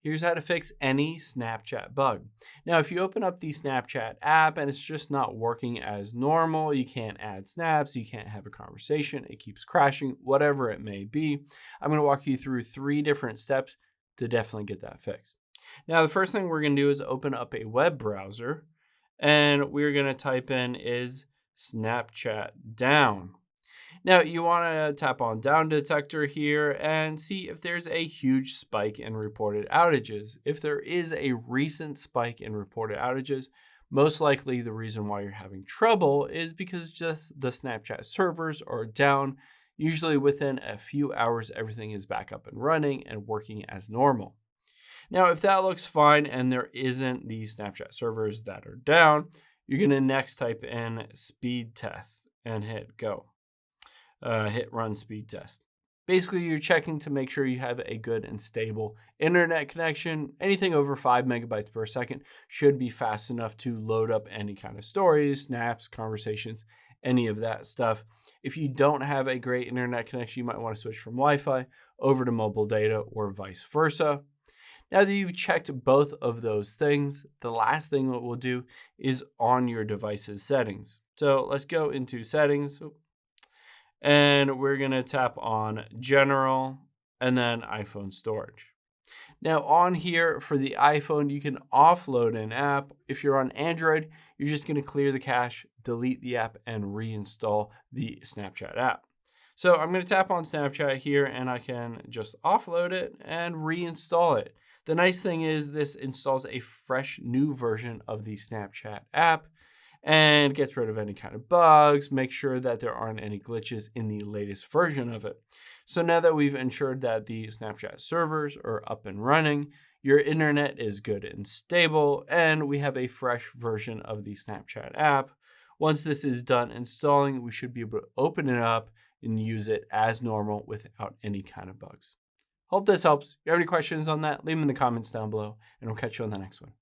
Here's how to fix any Snapchat bug. Now, if you open up the Snapchat app and it's just not working as normal, you can't add snaps, you can't have a conversation, it keeps crashing, whatever it may be, I'm going to walk you through 3 different steps to definitely get that fixed. Now, the first thing we're going to do is open up a web browser, and we're going to type in is Snapchat down. Now, you want to tap on down detector here and see if there's a huge spike in reported outages. If there is a recent spike in reported outages, most likely the reason why you're having trouble is because just the Snapchat servers are down. Usually within a few hours, everything is back up and running and working as normal. Now, if that looks fine and there isn't the Snapchat servers that are down, you're going to next type in speed test and hit go. Hit run speed test. Basically, you're checking to make sure you have a good and stable internet connection. Anything over 5 megabytes per second should be fast enough to load up any kind of stories, snaps, conversations, any of that stuff. If you don't have a great internet connection, you might want to switch from Wi-Fi over to mobile data or vice versa. Now that you've checked both of those things, the last thing that we'll do is on your device's settings. So let's go into settings. And we're going to tap on general and then iPhone storage. Now on here for the iPhone, you can offload an app. If you're on Android, you're just going to clear the cache, delete the app, and reinstall the Snapchat app. So I'm going to tap on Snapchat here and I can just offload it and reinstall it. The nice thing is this installs a fresh new version of the Snapchat app and gets rid of any kind of bugs, make sure that there aren't any glitches in the latest version of it. So now that we've ensured that the Snapchat servers are up and running, your internet is good and stable, and we have a fresh version of the Snapchat app. Once this is done installing, we should be able to open it up and use it as normal without any kind of bugs. Hope this helps. If you have any questions on that, leave them in the comments down below, and we'll catch you on the next one.